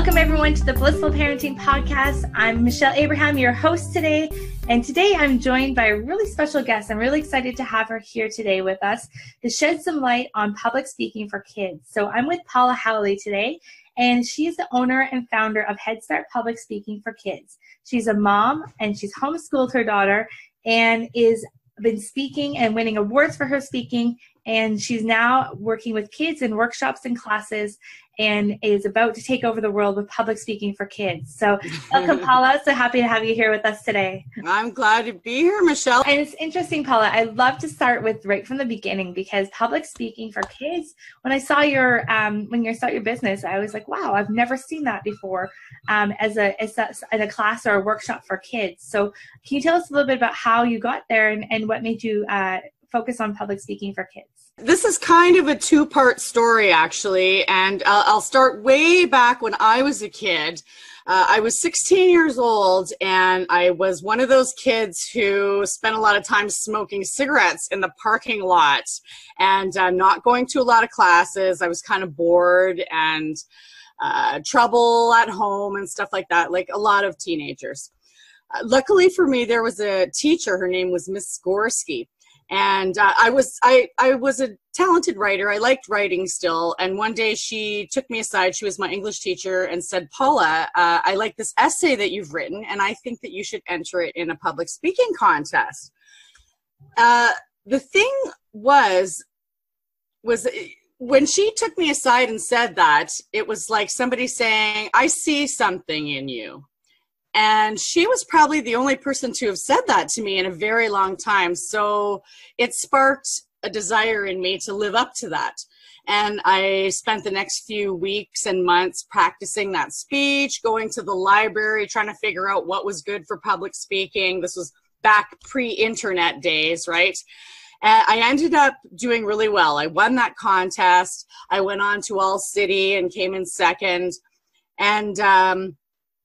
Welcome everyone to the Blissful Parenting Podcast. I'm Michelle Abraham, your host today. And today I'm joined by a really special guest. I'm really excited to have her here today with us to shed some light on public speaking for kids. So I'm with Paula Howley today, and she's the owner and founder of Headstart Public Speaking for Kids. She's a mom and she's homeschooled her daughter and is been speaking and winning awards for her speaking. And she's now working with kids in workshops and classes and is about to take over the world with public speaking for kids. So welcome, Paula. So happy to have you here with us today. I'm glad to be here, Michelle. And it's interesting, Paula. I love to start with right from the beginning because public speaking for kids, when I saw your, when you start your business, I was like, wow, I've never seen that before in a class or a workshop for kids. So can you tell us a little bit about how you got there and what made you focus on public speaking for kids? This is kind of a two-part story, actually, and I'll start way back when I was a kid. I was 16 years old, and I was one of those kids who spent a lot of time smoking cigarettes in the parking lot and not going to a lot of classes. I was kind of bored and trouble at home and stuff like that, like a lot of teenagers. Luckily for me, there was a teacher. Her name was Miss Gorski. And I was a talented writer. I liked writing still. And one day she took me aside. She was my English teacher and said, Paula, I like this essay that you've written, and I think that you should enter it in a public speaking contest. The thing was when she took me aside and said that, it was like somebody saying, I see something in you. And she was probably the only person to have said that to me in a very long time. So it sparked a desire in me to live up to that. And I spent the next few weeks and months practicing that speech, going to the library, trying to figure out what was good for public speaking. This was back pre-internet days, right? And I ended up doing really well. I won that contest. I went on to All City and came in second. And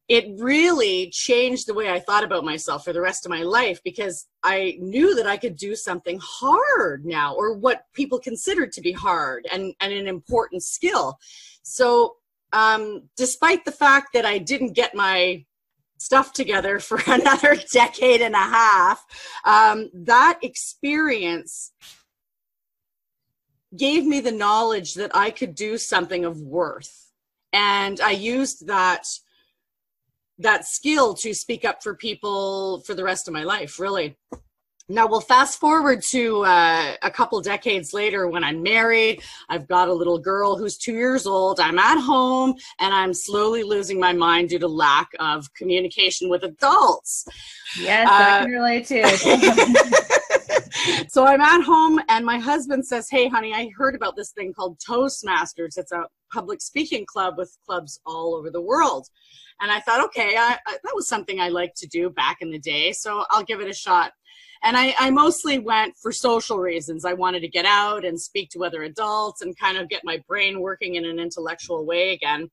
it really changed the way I thought about myself for the rest of my life, because I knew that I could do something hard now, or what people considered to be hard and an important skill. So despite the fact that I didn't get my stuff together for another decade and a half, that experience gave me the knowledge that I could do something of worth. And I used that skill to speak up for people for the rest of my life, really. Now we'll fast forward to a couple decades later when I'm married. I've got a little girl who's 2 years old. I'm at home and I'm slowly losing my mind due to lack of communication with adults. Yes, I can relate too. So I'm at home and my husband says, hey, honey, I heard about this thing called Toastmasters. It's a public speaking club with clubs all over the world. And I thought, okay, that was something I liked to do back in the day, so I'll give it a shot. And I mostly went for social reasons. I wanted to get out and speak to other adults and kind of get my brain working in an intellectual way again.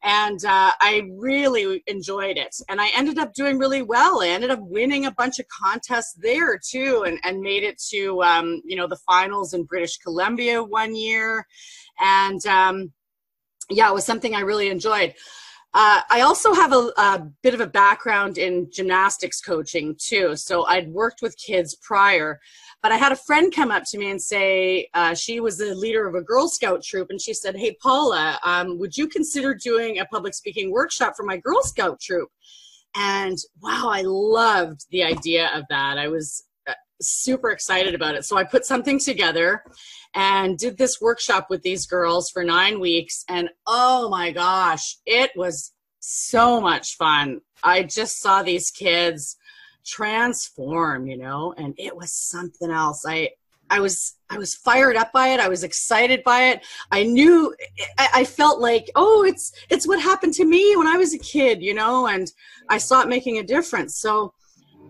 And I really enjoyed it. And I ended up doing really well. I ended up winning a bunch of contests there too, and made it to the finals in British Columbia one year. And yeah, it was something I really enjoyed. I also have a bit of a background in gymnastics coaching too. So I'd worked with kids prior, but I had a friend come up to me and say, she was the leader of a Girl Scout troop. And she said, hey, Paula, would you consider doing a public speaking workshop for my Girl Scout troop? And wow, I loved the idea of that. I was super excited about it. So I put something together and did this workshop with these girls for 9 weeks. And oh my gosh, it was so much fun. I just saw these kids transform, and it was something else. I was fired up by it. I was excited by it. I felt like, oh, it's what happened to me when I was a kid, and I saw it making a difference. So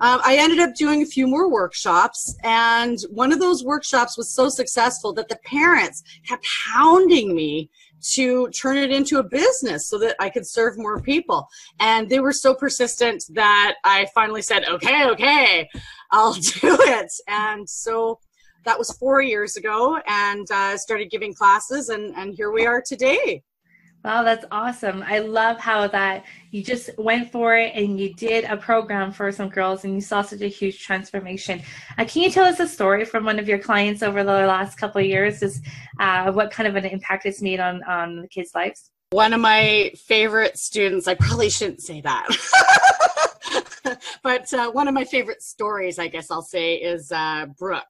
I ended up doing a few more workshops, and one of those workshops was so successful that the parents kept hounding me to turn it into a business so that I could serve more people. And they were so persistent that I finally said, okay, I'll do it. And so that was 4 years ago, and started giving classes, and here we are today. Wow, that's awesome. I love how that you just went for it and you did a program for some girls and you saw such a huge transformation. Can you tell us a story from one of your clients over the last couple of years, just what kind of an impact it's made on the kids' lives? One of my favorite students, I probably shouldn't say that, but one of my favorite stories, I guess I'll say, is Brooke.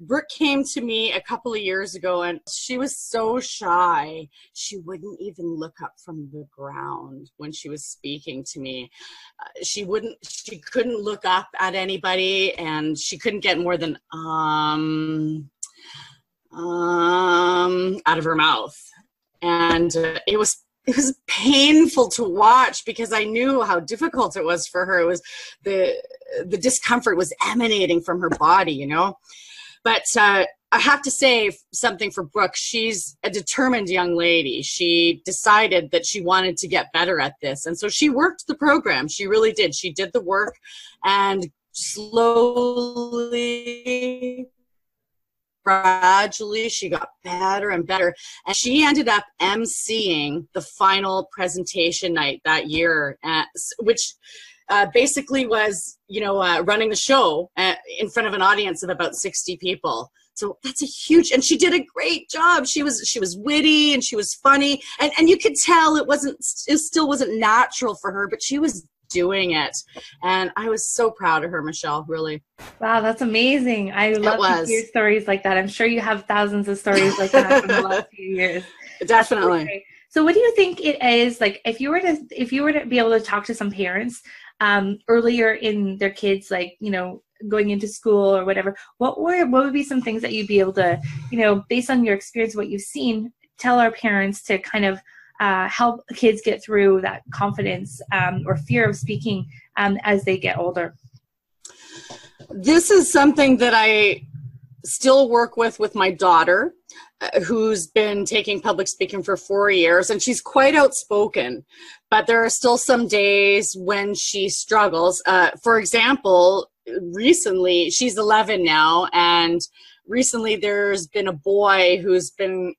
Brooke came to me a couple of years ago and she was so shy. She wouldn't even look up from the ground when she was speaking to me. She couldn't look up at anybody, and she couldn't get more than out of her mouth. And it was painful to watch because I knew how difficult it was for her. It was the discomfort was emanating from her body, you know. But I have to say something for Brooke. She's a determined young lady. She decided that she wanted to get better at this. And so she worked the program. She really did. She did the work, and slowly, gradually, she got better and better. And she ended up emceeing the final presentation night that year, which basically was, running the show in front of an audience of about 60 people. So that's a huge, and she did a great job. She was witty and she was funny, and you could tell it still wasn't natural for her, but she was doing it. And I was so proud of her, Michelle, really. Wow, that's amazing. I love to hear stories like that. I'm sure you have thousands of stories like that from the last few years. Definitely. So what do you think it is, like, if you were to be able to talk to some parents earlier in their kids, like, going into school or whatever, what would be some things that you'd be able to, based on your experience, what you've seen, tell our parents to kind of help kids get through that confidence or fear of speaking as they get older? This is something that I still work with my daughter, who's been taking public speaking for 4 years, and she's quite outspoken, but there are still some days when she struggles. For example, recently, she's 11 now, and recently there's been a boy who's been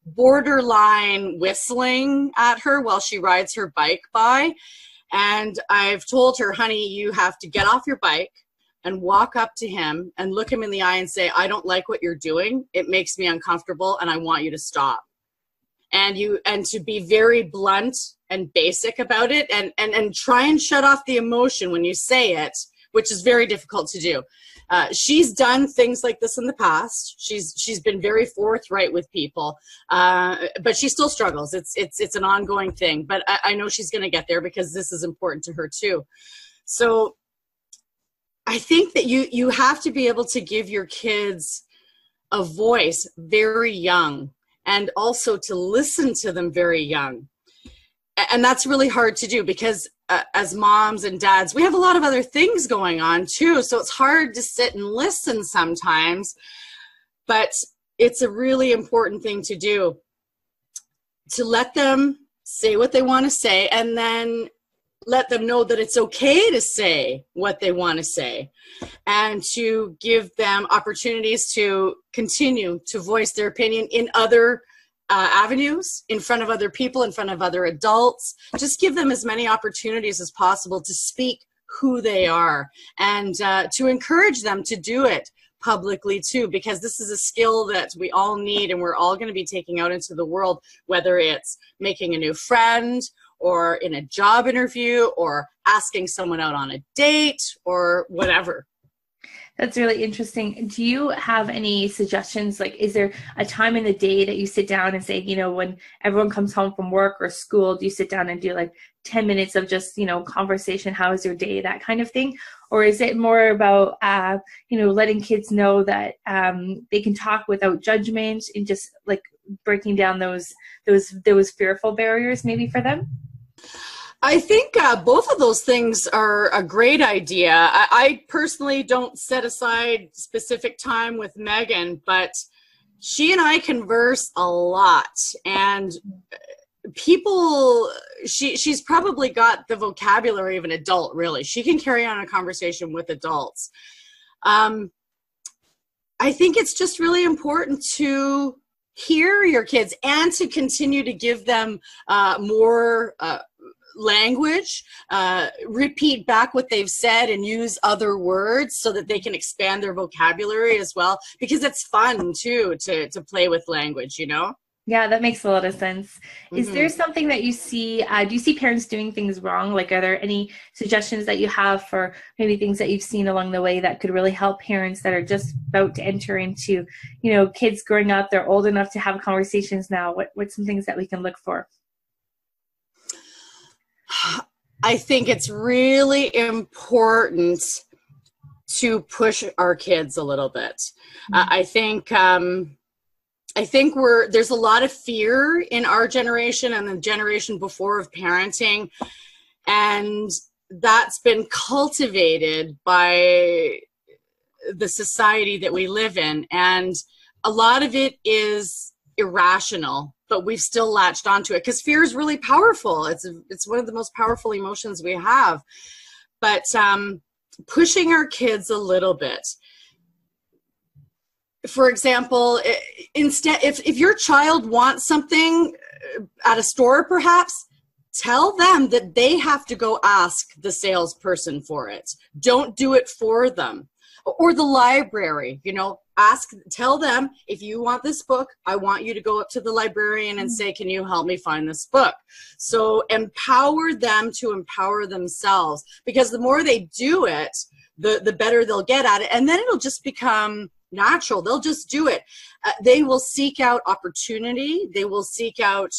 borderline whistling at her while she rides her bike by. And I've told her, honey, you have to get off your bike and walk up to him and look him in the eye and say, I don't like what you're doing. It makes me uncomfortable and I want you to stop. And to be very blunt and basic about it, and try and shut off the emotion when you say it, which is very difficult to do. She's done things like this in the past. She's been very forthright with people, but she still struggles. It's an ongoing thing, but I know she's going to get there because this is important to her too. So I think that you have to be able to give your kids a voice very young, and also to listen to them very young. And that's really hard to do because as moms and dads, we have a lot of other things going on too. So it's hard to sit and listen sometimes, but it's a really important thing to do, to let them say what they want to say, and then let them know that it's okay to say what they want to say, and to give them opportunities to continue to voice their opinion in other avenues, in front of other people, in front of other adults. Just give them as many opportunities as possible to speak who they are, and to encourage them to do it publicly too, because this is a skill that we all need and we're all going to be taking out into the world, whether it's making a new friend or in a job interview or asking someone out on a date or whatever. That's really interesting. Do you have any suggestions? Like, is there a time in the day that you sit down and say, when everyone comes home from work or school, do you sit down and do like 10 minutes of just, conversation? How is your day? That kind of thing? Or is it more about, letting kids know that they can talk without judgment and just like breaking down those fearful barriers maybe for them? I think both of those things are a great idea. I personally don't set aside specific time with Megan, but she and I converse a lot, and she's probably got the vocabulary of an adult, really. She can carry on a conversation with adults. I think it's just really important to hear your kids and to continue to give them more language, repeat back what they've said and use other words so that they can expand their vocabulary as well, because it's fun too to play with language, you know? Yeah, that makes a lot of sense. Is there something that you see, do you see parents doing things wrong? Like, are there any suggestions that you have for maybe things that you've seen along the way that could really help parents that are just about to enter into, you know, kids growing up, they're old enough to have conversations now? What's some things that we can look for? I think it's really important to push our kids a little bit. I think there's a lot of fear in our generation and the generation before of parenting, and that's been cultivated by the society that we live in, and a lot of it is irrational, but we've still latched onto it because fear is really powerful. It's one of the most powerful emotions we have. But pushing our kids a little bit. For example, instead, if your child wants something at a store, perhaps, tell them that they have to go ask the salesperson for it. Don't do it for them. Or the library, you know, tell them, if you want this book, I want you to go up to the librarian and say, can you help me find this book? So empower them to empower themselves, because the more they do it, the better they'll get at it. And then it'll just become natural. They'll just do it. They will seek out opportunity. They will seek out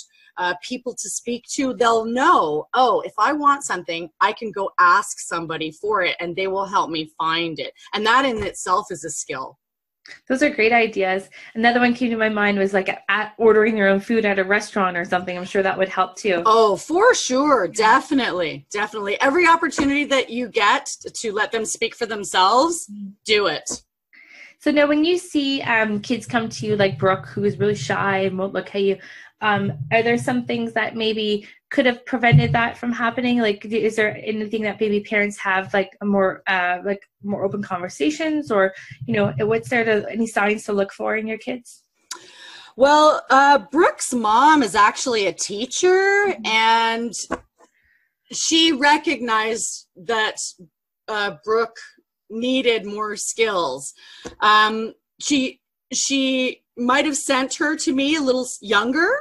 people to speak to. They'll know, oh, if I want something, I can go ask somebody for it and they will help me find it. And that in itself is a skill. Those are great ideas. Another one came to my mind was like ordering your own food at a restaurant or something. I'm sure that would help too. Oh, for sure. Definitely. Definitely. Every opportunity that you get to let them speak for themselves, do it. So now when you see kids come to you like Brooke, who is really shy and won't look at you, are there some things that maybe could have prevented that from happening? Like, is there anything that maybe parents have like a more open conversations, or, you know, what's there any signs to look for in your kids? Well, Brooke's mom is actually a teacher, and she recognized that Brooke needed more skills. She might have sent her to me a little younger,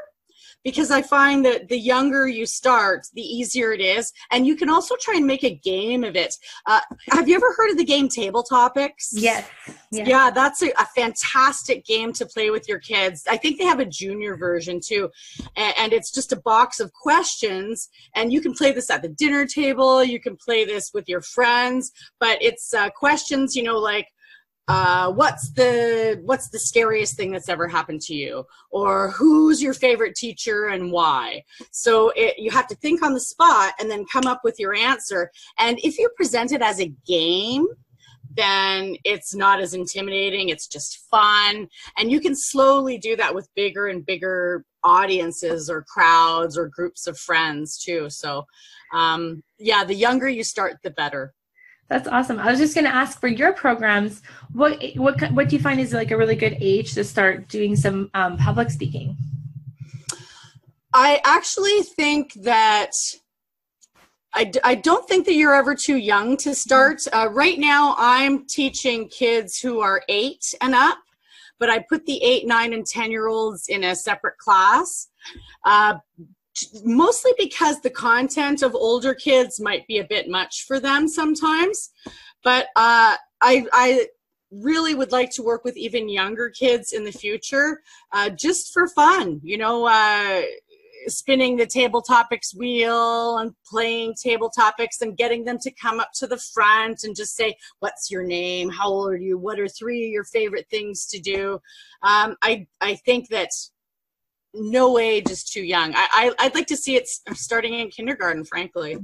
because I find that the younger you start, the easier it is. And you can also try and make a game of it. Have you ever heard of the game Table Topics? Yes. Yeah, that's a fantastic game to play with your kids. I think they have a junior version too. And it's just a box of questions. And you can play this at the dinner table. You can play this with your friends. But it's questions, you know, like, what's the scariest thing that's ever happened to you? Or who's your favorite teacher and why? So you have to think on the spot and then come up with your answer. And if you present it as a game, then it's not as intimidating. It's just fun. And you can slowly do that with bigger and bigger audiences or crowds or groups of friends too. So yeah, the younger you start, the better. That's awesome. I was just going to ask, for your programs, what do you find is like a really good age to start doing some public speaking? I actually think that I don't think that you're ever too young to start. Right now, I'm teaching kids who are 8 and up, but I put the 8, 9, and 10-year-olds in a separate class. Mostly because the content of older kids might be a bit much for them sometimes. But I really would like to work with even younger kids in the future, just for fun, you know, spinning the table topics wheel and playing table topics and getting them to come up to the front and just say, what's your name? How old are you? What are 3 of your favorite things to do? I think that no age is too young. I'd like to see it starting in kindergarten, frankly.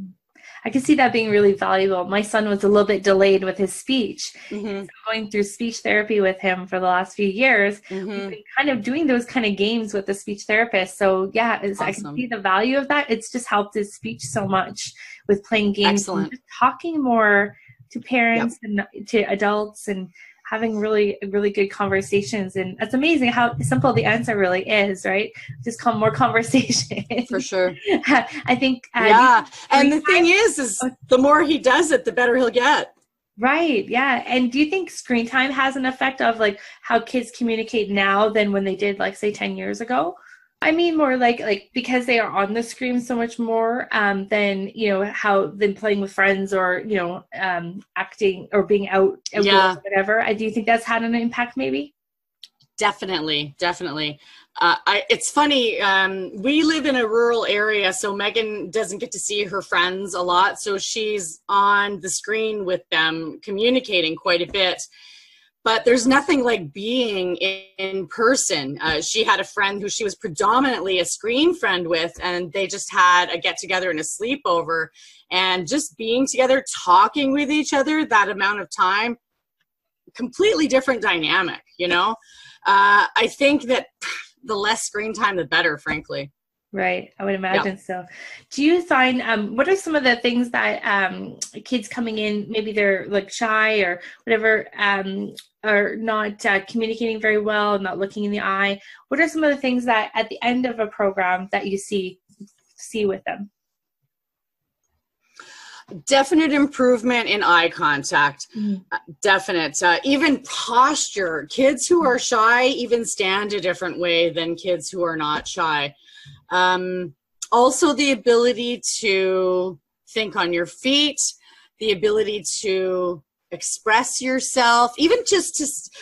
I can see that being really valuable. My son was a little bit delayed with his speech. So going through speech therapy with him for the last few years, we've been kind of doing those kind of games with the speech therapist. So yeah, awesome. I can see the value of that. It's just helped his speech so much with playing games. Excellent. And just talking more to parents and to adults. And having really, really good conversations. And it's amazing how simple the answer really is, right? Just more conversation. For sure. I think. Yeah. And the thing is the more he does it, the better he'll get. Right. Yeah. And do you think screen time has an effect of like how kids communicate now than when they did, like, say, 10 years ago? I mean, more like because they are on the screen so much more than, how than playing with friends or, acting or being outdoors, whatever. Do you think that's had an impact maybe? Definitely. It's funny. We live in a rural area, so Megan doesn't get to see her friends a lot. So she's on the screen with them, communicating quite a bit. But there's nothing like being in person. She had a friend who she was predominantly a screen friend with, and they just had a get-together and a sleepover. And just being together, talking with each other that amount of time, completely different dynamic, I think that the less screen time, the better, frankly. Right. I would imagine so. Do you find, what are some of the things that kids coming in, maybe they're like shy or whatever, are not communicating very well, not looking in the eye? What are some of the things that at the end of a program that you see with them? Definite improvement in eye contact. Definite. Even posture. Kids who are shy even stand a different way than kids who are not shy. Also the ability to think on your feet, the ability to express yourself, even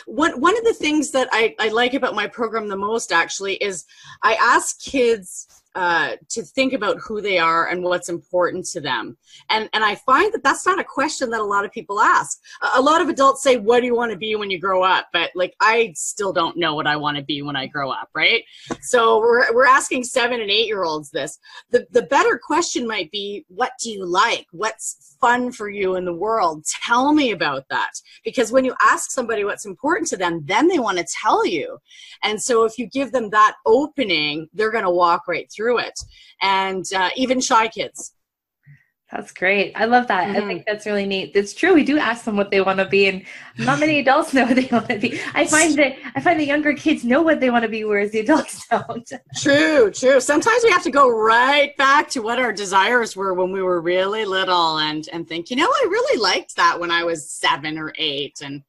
one of the things that I like about my program the most actually is I ask kids to think about who they are and what's important to them. And I find that that's not a question that a lot of people ask. A lot of adults say, what do you want to be when you grow up? But like, I still don't know what I want to be when I grow up, right? So we're asking 7 and 8-year-olds this. The better question might be, what do you like? What's fun for you in the world? Tell me about that. Because when you ask somebody what's important to them, then they want to tell you. And so if you give them that opening, they're going to walk right through it. And even shy kids. That's great. I love that. I think that's really neat. It's true. We do ask them what they want to be, and not many adults know what they want to be. I find the younger kids know what they want to be, whereas the adults don't. True. Sometimes we have to go right back to what our desires were when we were really little and think, I really liked that when I was 7 or 8, and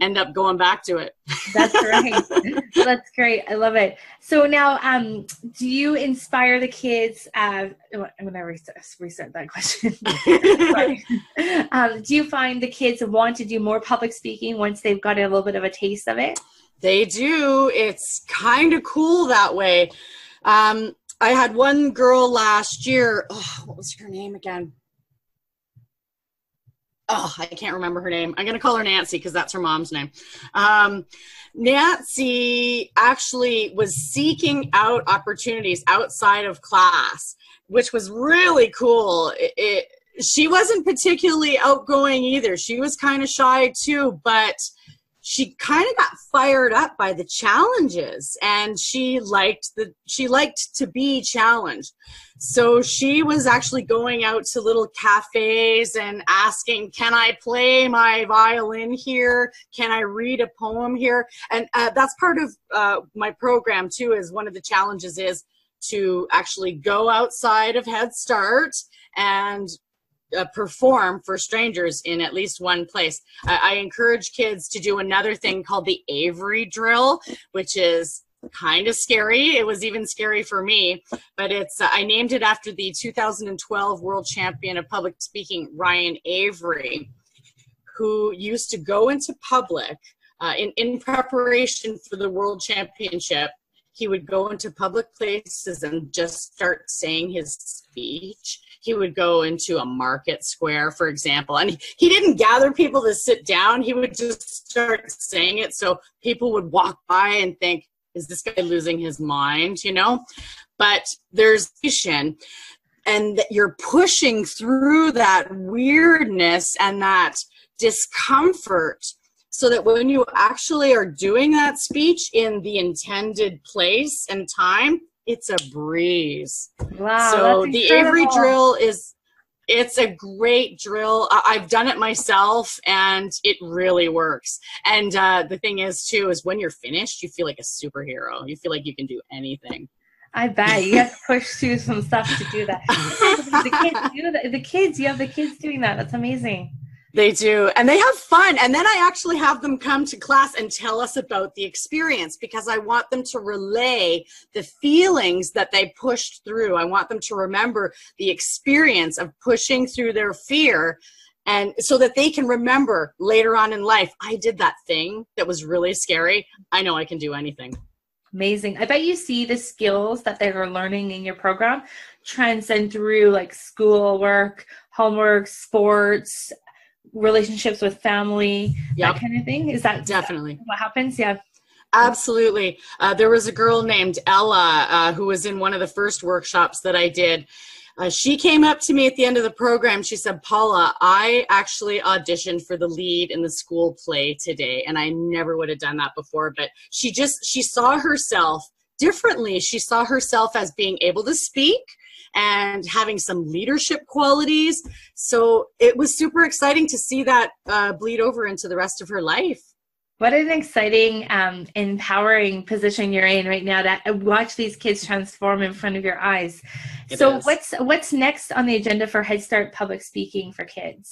end up going back to it. That's right. That's great. I love it. So now, do you inspire the kids? I'm going to reset that question. Do you find the kids want to do more public speaking once they've got a little bit of a taste of it? They do. It's kind of cool that way. I had one girl last year. Oh, what was her name again? Oh, I can't remember her name. I'm going to call her Nancy because that's her mom's name. Nancy actually was seeking out opportunities outside of class, which was really cool. She wasn't particularly outgoing either. She was kind of shy too, but she kind of got fired up by the challenges, and she liked to be challenged. So she was actually going out to little cafes and asking, can I play my violin here? Can I read a poem here? And that's part of my program too, is one of the challenges is to actually go outside of Head Start and perform for strangers in at least one place. I encourage kids to do another thing called the Avery drill, which is kind of scary. It was even scary for me, but it's I named it after the 2012 world champion of public speaking, Ryan Avery, who used to go into public in preparation for the world championship. He would go into public places and just start saying his speech. He would go into a market square, for example, and he didn't gather people to sit down. He would just start saying it so people would walk by and think, is this guy losing his mind, But there's vision, and that you're pushing through that weirdness and that discomfort so that when you actually are doing that speech in the intended place and time, it's a breeze. Wow. So the Avery drill is, It's a great drill. I've done it myself, and it really works. And the thing is, too, is when you're finished, you feel like a superhero. You feel like you can do anything. I bet. You have to push through some stuff to do that. The kids do that. You have the kids doing that. That's amazing. They do. And they have fun. And then I actually have them come to class and tell us about the experience, because I want them to relay the feelings that they pushed through. I want them to remember the experience of pushing through their fear, and so that they can remember later on in life, I did that thing that was really scary. I know I can do anything. Amazing. I bet you see the skills that they're learning in your program transcend through like school work, homework, sports, relationships with family, that kind of thing. Is that definitely what happens? Yeah. Absolutely. There was a girl named Ella who was in one of the first workshops that I did. She came up to me at the end of the program. She said, Paula, I actually auditioned for the lead in the school play today, and I never would have done that before. But she saw herself differently. She saw herself as being able to speak and having some leadership qualities. So it was super exciting to see that bleed over into the rest of her life. What an exciting, empowering position you're in right now, that watch these kids transform in front of your eyes. So what's next on the agenda for Headstart Public Speaking for kids?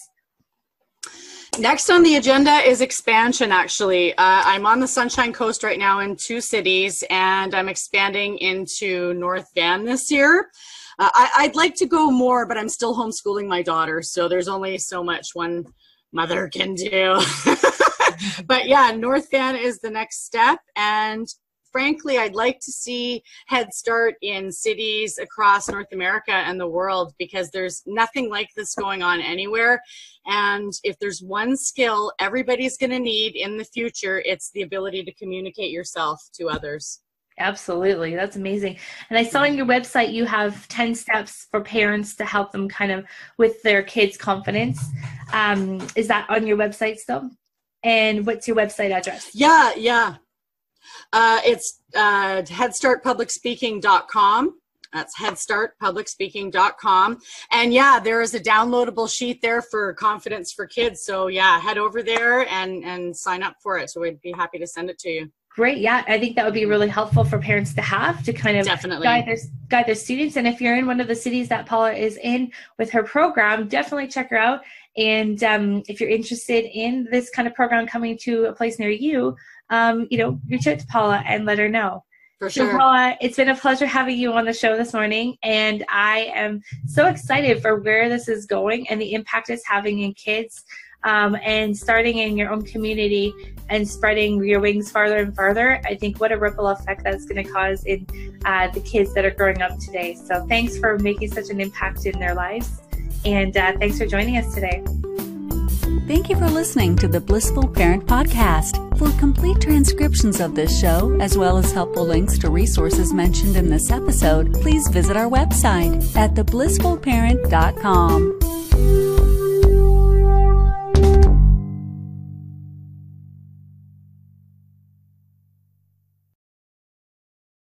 Next on the agenda is expansion, actually. I'm on the Sunshine Coast right now in 2 cities, and I'm expanding into North Van this year. I'd like to go more, but I'm still homeschooling my daughter, so there's only so much one mother can do. But yeah, North Van is the next step, and frankly, I'd like to see Headstart in cities across North America and the world, because there's nothing like this going on anywhere. And if there's one skill everybody's going to need in the future, it's the ability to communicate yourself to others. Absolutely. That's amazing. And I saw on your website you have 10 steps for parents to help them kind of with their kids' confidence. Is that on your website still? And what's your website address? Yeah. It's headstartpublicspeaking.com. That's headstartpublicspeaking.com. And yeah, there is a downloadable sheet there for confidence for kids. So yeah, head over there and sign up for it. So we'd be happy to send it to you. Great. Yeah, I think that would be really helpful for parents to have, to kind of guide their students. And if you're in one of the cities that Paula is in with her program, definitely check her out. And if you're interested in this kind of program coming to a place near you, reach out to Paula and let her know. For sure. So Paula, it's been a pleasure having you on the show this morning. And I am so excited for where this is going and the impact it's having in kids. And starting in your own community and spreading your wings farther and farther. I think what a ripple effect that's going to cause in the kids that are growing up today. So thanks for making such an impact in their lives. And thanks for joining us today. Thank you for listening to the Blissful Parent Podcast. For complete transcriptions of this show, as well as helpful links to resources mentioned in this episode, please visit our website at theblissfulparent.com.